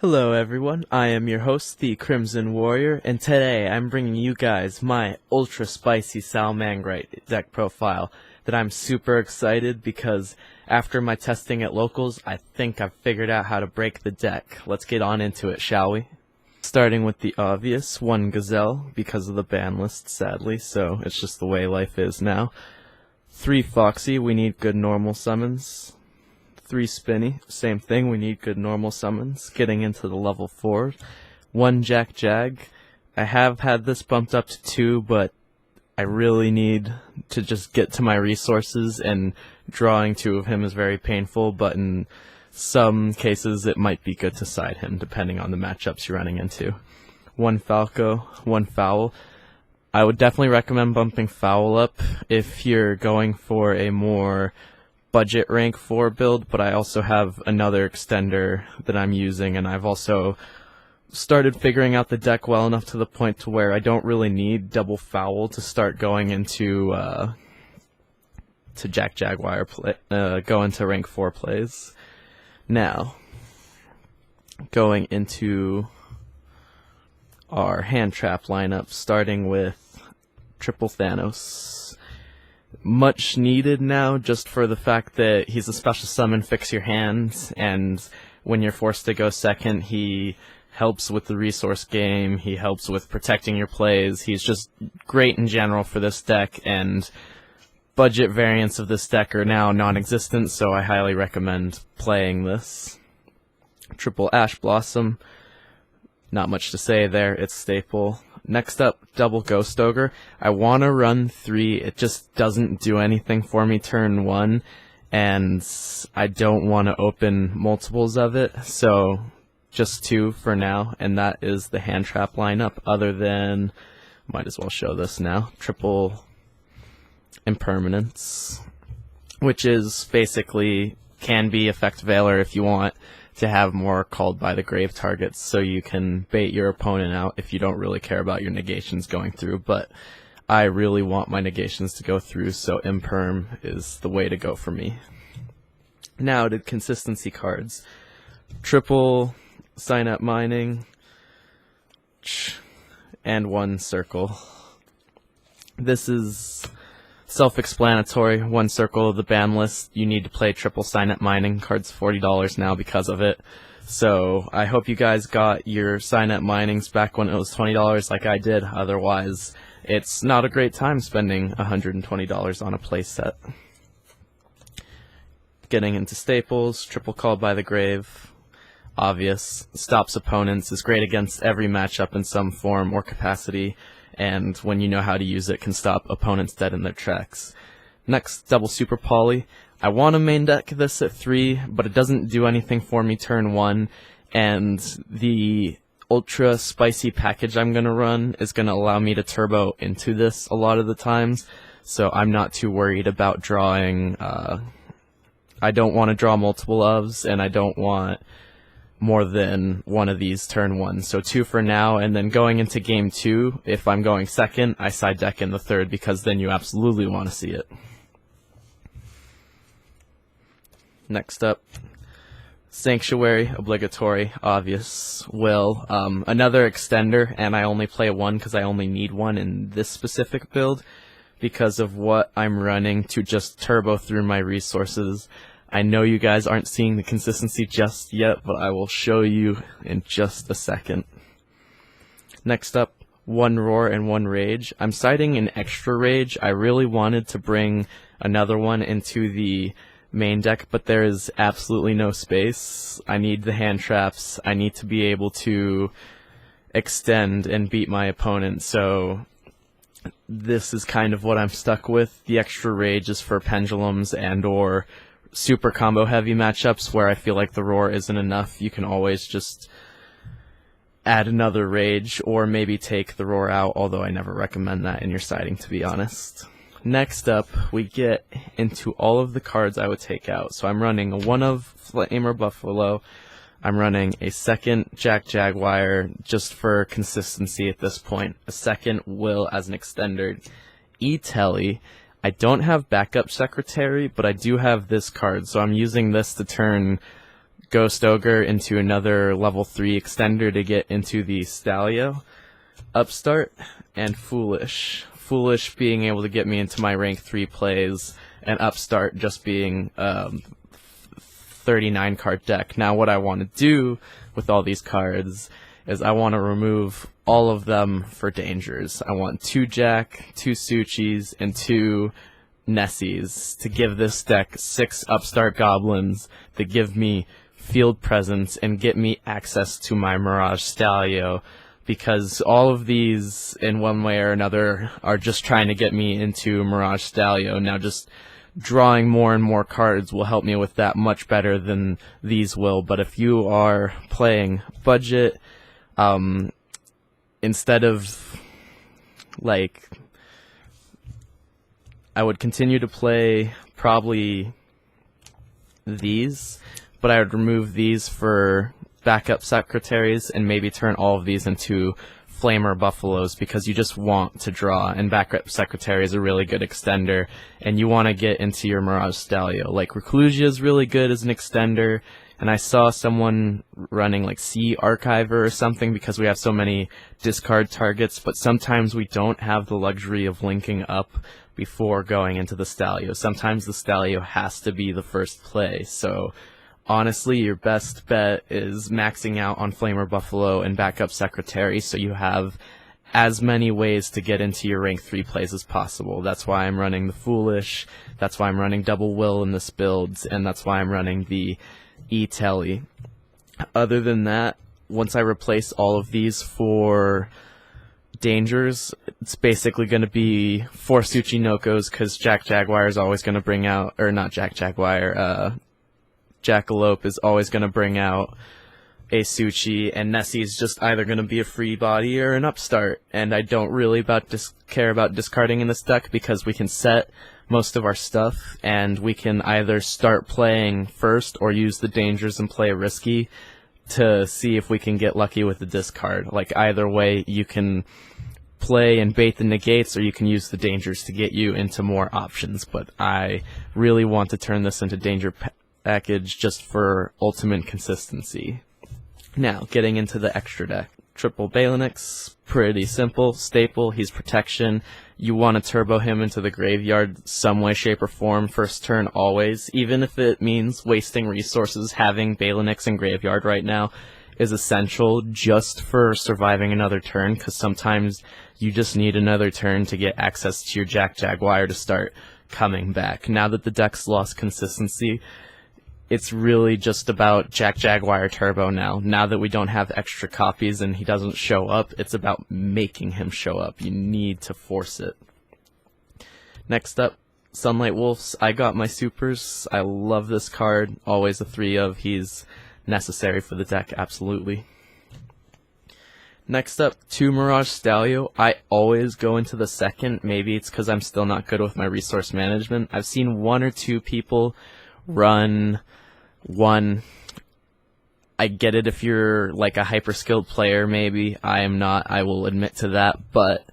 Hello everyone, I am your host, the Crimson Warrior, and today I'm bringing you guys my ultra spicy Salamangreat deck profile that I'm super excited because after my testing at locals, I think I've figured out how to break the deck. Let's get on into it, shall we? Starting with the obvious, 1 Gazelle because of the ban list, sadly, so it's just the way life is now. 3 Foxy, we need good normal summons. 3 Spinny, same thing, we need good normal summons. Getting into the level 4. 1 Jack Jag. I have had this bumped up to 2, but I really need to just get to my resources, and drawing 2 of him is very painful, but in some cases it might be good to side him, depending on the matchups you're running into. 1 Falco, 1 Foul. I would definitely recommend bumping Foul up if you're going for a more budget rank 4 build, but I also have another extender that I'm using, and I've also started figuring out the deck well enough to the point to where I don't really need double Foul to start going into to Jack Jaguar play, go into rank 4 plays. Now, going into our hand trap lineup, starting with triple Thanos. Much needed now, just for the fact that he's a special summon, fix your hand, and when you're forced to go second, he helps with the resource game, he helps with protecting your plays, he's just great in general for this deck, and budget variants of this deck are now non-existent, so I highly recommend playing this. Triple Ash Blossom, not much to say there, it's staple. Next up, double Ghost Ogre. I want to run 3, it just doesn't do anything for me turn 1, and I don't want to open multiples of it, so just 2 for now, and that is the hand trap lineup, other than, might as well show this now, triple Impermanence, which is basically, can be Effect Veiler if you want to have more called by the grave targets, so you can bait your opponent out if you don't really care about your negations going through, but I really want my negations to go through, so Imperm is the way to go for me. Now to consistency cards. Triple Sign Up Mining, and 1 Circle. This is self-explanatory. 1 Circle of the ban list, you need to play triple Sign Up Mining. Card's $40 now because of it. So I hope you guys got your Sign Up Minings back when it was $20 like I did. Otherwise, it's not a great time spending $120 on a playset. Getting into staples, triple Called by the Grave. Obvious. Stops opponents, is great against every matchup in some form or capacity, and when you know how to use it, can stop opponents dead in their tracks. Next, double Super Poly. I want to main deck this at 3, but it doesn't do anything for me turn 1, and the ultra spicy package I'm going to run is going to allow me to turbo into this a lot of the times, so I'm not too worried about drawing. I don't want to draw multiple ofs, and I don't want more than 1 of these turn 1, so 2 for now, and then going into game 2, if I'm going second, I side deck in the 3rd, because then you absolutely want to see it. Next up, Sanctuary, obligatory, obvious, will. Another extender, and I only play 1 because I only need 1 in this specific build, because of what I'm running to just turbo through my resources. I know you guys aren't seeing the consistency just yet, but I will show you in just a second. Next up, 1 Roar and 1 Rage. I'm citing an extra Rage. I really wanted to bring another one into the main deck, but there is absolutely no space. I need the hand traps. I need to be able to extend and beat my opponent, so this is kind of what I'm stuck with. The extra Rage is for pendulums and or super combo heavy matchups where I feel like the Roar isn't enough. You can always just add another Rage or maybe take the Roar out, although I never recommend that in your siding, to be honest. Next up, we get into all of the cards I would take out. So I'm running a 1 of Flamer Buffalo. I'm running a 2nd Jack Jaguar just for consistency at this point. A 2nd Will as an extender. E-Telly. I don't have backup secretary, but I do have this card, so I'm using this to turn Ghost Ogre into another level 3 extender to get into the Stalio, Upstart, and Foolish. Foolish being able to get me into my rank 3 plays, and Upstart just being 39 card deck. Now what I want to do with all these cards is I want to remove all of them for dangers. I want 2 Jack, 2 Suchis, and 2 Nessies to give this deck 6 Upstart Goblins that give me field presence and get me access to my Mirage Stalio, because all of these in one way or another are just trying to get me into Mirage Stalio. Now just drawing more and more cards will help me with that much better than these will, but if you are playing budget, instead of, like, I would continue to play probably these, but I would remove these for backup secretaries and maybe turn all of these into Flamer Buffaloes, because you just want to draw, and backup secretary is a really good extender, and you want to get into your Mirage Stalio. Like, Reclusia is really good as an extender, and I saw someone running like Sea Archiver or something because we have so many discard targets, but sometimes we don't have the luxury of linking up before going into the Stalio. Sometimes the Stalio has to be the first play, so honestly, your best bet is maxing out on Flamer Buffalo and backup secretary so you have as many ways to get into your rank 3 plays as possible. That's why I'm running the Foolish, that's why I'm running Double Will in this build, and that's why I'm running the E-Telly. Other than that, once I replace all of these for dangers, it's basically going to be 4 Tsuchinokos, because Jack Jaguar is always going to bring out, or not Jack Jaguar, Jackalope is always going to bring out a Suchi, and Nessie is just either going to be a free body or an Upstart, and I don't really care about discarding in this deck because we can set most of our stuff, and we can either start playing first or use the dangers and play risky to see if we can get lucky with the discard. Like, either way, you can play and bait the negates, or you can use the dangers to get you into more options, but I really want to turn this into danger package just for ultimate consistency. Now, getting into the extra deck. Triple Balinix, pretty simple, staple, he's protection. You want to turbo him into the graveyard some way, shape, or form, first turn always. Even if it means wasting resources, having Balinix in graveyard right now is essential just for surviving another turn, because sometimes you just need another turn to get access to your Jack Jaguar to start coming back. Now that the deck's lost consistency, it's really just about Jack Jaguar Turbo now. Now that we don't have extra copies and he doesn't show up, it's about making him show up. You need to force it. Next up, Sunlight Wolves. I got my supers. I love this card. Always a 3 of. He's necessary for the deck, absolutely. Next up, 2 Mirage Stalio. I always go into the second. Maybe it's because I'm still not good with my resource management. I've seen 1 or 2 people run 1. I get it if you're like a hyper skilled player, maybe. I am not, I will admit to that, but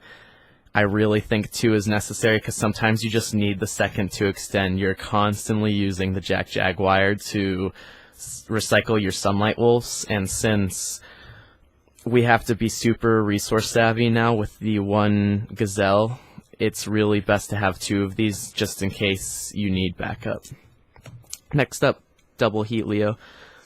I really think 2 is necessary because sometimes you just need the second to extend. You're constantly using the Jack Jaguar to recycle your Sunlight Wolves, and since we have to be super resource savvy now with the 1 Gazelle, it's really best to have 2 of these just in case you need backup. Next up, Double Heat Leo.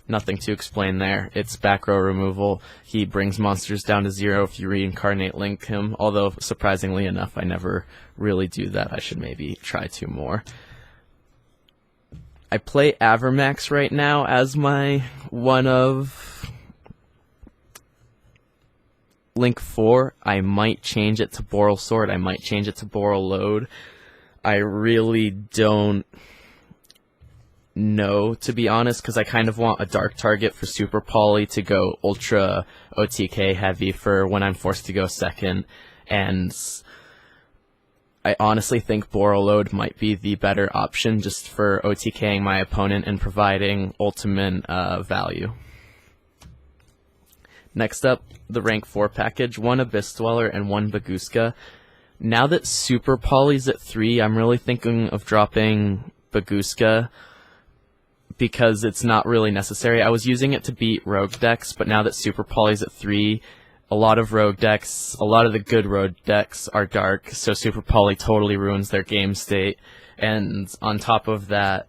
Nothing to explain there. It's back row removal. He brings monsters down to 0 if you reincarnate link him, although surprisingly enough I never really do that. I should maybe try 2 more. I play Avermax right now as my one of Link 4. I might change it to Boral Sword. I might change it to Boral Load. I really don't know, to be honest, because I kind of want a dark target for Super Poly to go ultra OTK heavy for when I'm forced to go second, and I honestly think Borreload might be the better option just for OTKing my opponent and providing ultimate value. Next up, the rank 4 package, 1 Abyss Dweller and 1 Baguska. Now that Super Poly's at 3, I'm really thinking of dropping Baguska, because it's not really necessary. I was using it to beat rogue decks, but now that Super Poly's at 3, a lot of rogue decks, a lot of the good rogue decks are dark, so Super Poly totally ruins their game state. And on top of that,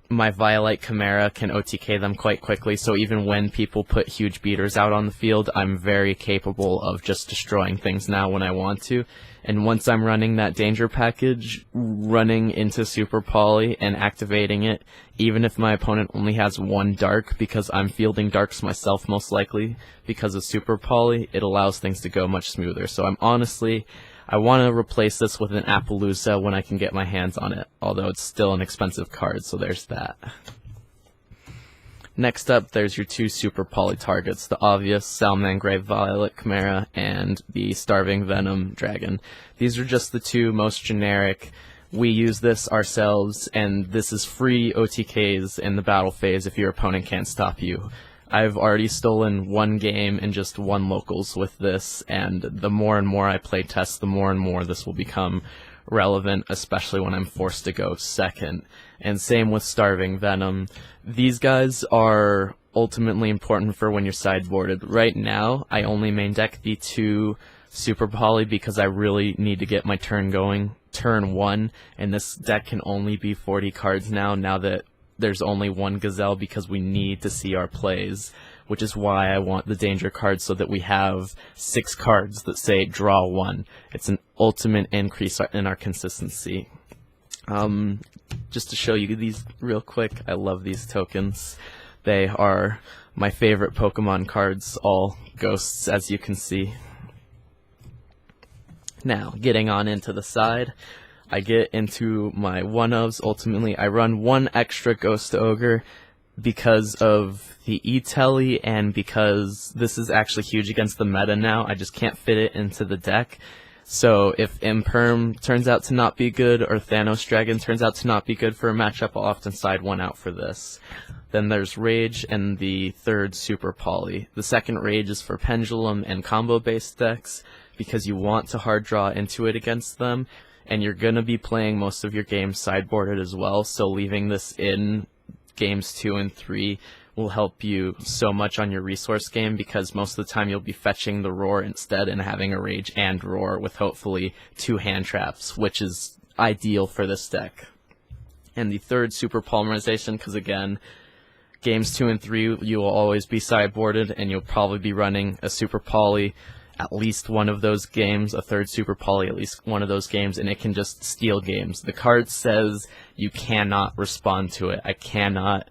my Violite Chimera can OTK them quite quickly, so even when people put huge beaters out on the field, I'm very capable of just destroying things now when I want to. And once I'm running that danger package, running into Super Poly and activating it, even if my opponent only has 1 dark, because I'm fielding darks myself most likely because of Super Poly, it allows things to go much smoother. So I want to replace this with an Appaloosa when I can get my hands on it, although it's still an expensive card, so there's that. Next up, there's your 2 Super Poly targets, the obvious Salamangreat Violet Chimera and the Starving Venom Dragon. These are just the 2 most generic. We use this ourselves, and this is free OTKs in the battle phase if your opponent can't stop you. I've already stolen 1 game and just 1 locals with this, and the more and more I play test, the more and more this will become relevant, especially when I'm forced to go second. And same with Starving Venom. These guys are ultimately important for when you're sideboarded. Right now, I only main deck the 2 Super Poly because I really need to get my turn going, turn 1, and this deck can only be 40 cards now that there's only 1 Gazelle, because we need to see our plays, which is why I want the danger card so that we have 6 cards that say draw 1. It's an ultimate increase in our consistency. Just to show you these real quick, I love these tokens. They are my favorite Pokemon cards, all ghosts, as you can see. Now, getting on into the side, I get into my 1-ofs. Ultimately, I run 1 extra Ghost Ogre because of the E-Telly and because this is actually huge against the meta now. I just can't fit it into the deck. So if Imperm turns out to not be good or Thanos Dragon turns out to not be good for a matchup, I'll often side 1 out for this. Then there's Rage and the 3rd Super Poly. The 2nd Rage is for Pendulum and combo-based decks because you want to hard draw into it against them, and you're going to be playing most of your games sideboarded as well, so leaving this in games 2 and 3 will help you so much on your resource game, because most of the time you'll be fetching the Roar instead and having a Rage and Roar with hopefully 2 hand traps, which is ideal for this deck. And the 3rd Super Polymerization, because again, games 2 and 3 you will always be sideboarded, and you'll probably be running a Super Poly at least one of those games, a 3rd Super Poly at least one of those games, and it can just steal games. The card says you cannot respond to it. I cannot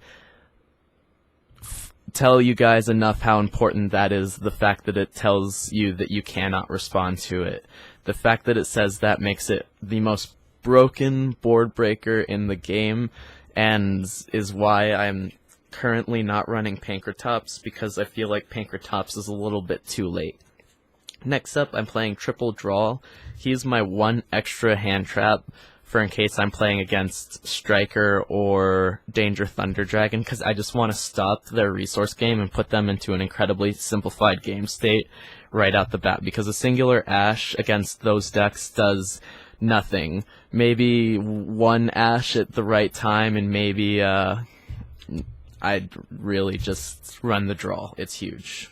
tell you guys enough how important that is, the fact that it tells you that you cannot respond to it. The fact that it says that makes it the most broken board breaker in the game, and is why I'm currently not running Pankratops, because I feel like Pankratops is a little bit too late. Next up, I'm playing Triple Draw. He's my 1 extra hand trap for in case I'm playing against Striker or Danger Thunder Dragon, because I just want to stop their resource game and put them into an incredibly simplified game state right out the bat, because a singular Ash against those decks does nothing. Maybe 1 Ash at the right time, and maybe I'd really just run the draw. It's huge.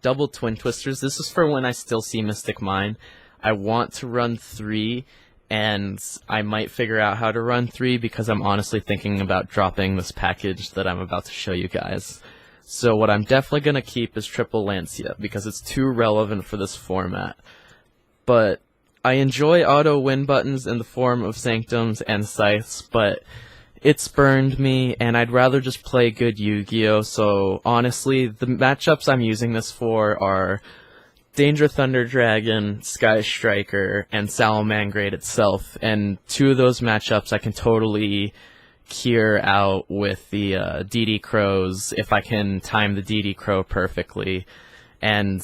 Double Twin Twisters. This is for when I still see Mystic Mine. I want to run 3, and I might figure out how to run 3 because I'm honestly thinking about dropping this package that I'm about to show you guys. So what I'm definitely going to keep is Triple Lancia because it's too relevant for this format. But I enjoy auto win buttons in the form of Sanctums and Scythes, but it's burned me, and I'd rather just play good Yu-Gi-Oh! So honestly, the matchups I'm using this for are Danger Thunder Dragon, Sky Striker, and Salamangreat itself, and 2 of those matchups I can totally cure out with the DD Crows if I can time the DD Crow perfectly. And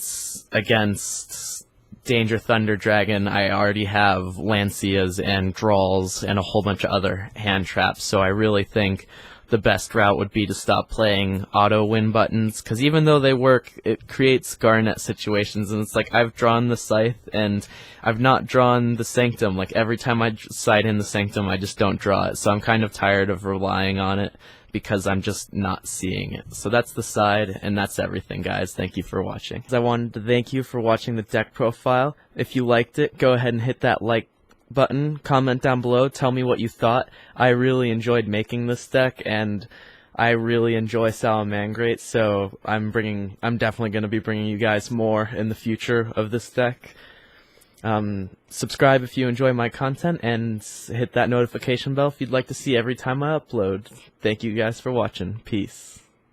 against Danger Thunder Dragon, I already have Lancias and Draws and a whole bunch of other hand traps, so I really think the best route would be to stop playing auto win buttons, because even though they work, it creates Garnet situations, and it's like I've drawn the Scythe and I've not drawn the Sanctum. Like every time I side in the Sanctum, I just don't draw it, so I'm kind of tired of relying on it because I'm just not seeing it. So that's the side, and that's everything, guys. Thank you for watching. I wanted to thank you for watching the deck profile. If you liked it, go ahead and hit that like button, comment down below, tell me what you thought. I really enjoyed making this deck, and I really enjoy Salamangreat, so I'm definitely going to be bringing you guys more in the future of this deck. Subscribe if you enjoy my content, and hit that notification bell if you'd like to see every time I upload. Thank you guys for watching. Peace.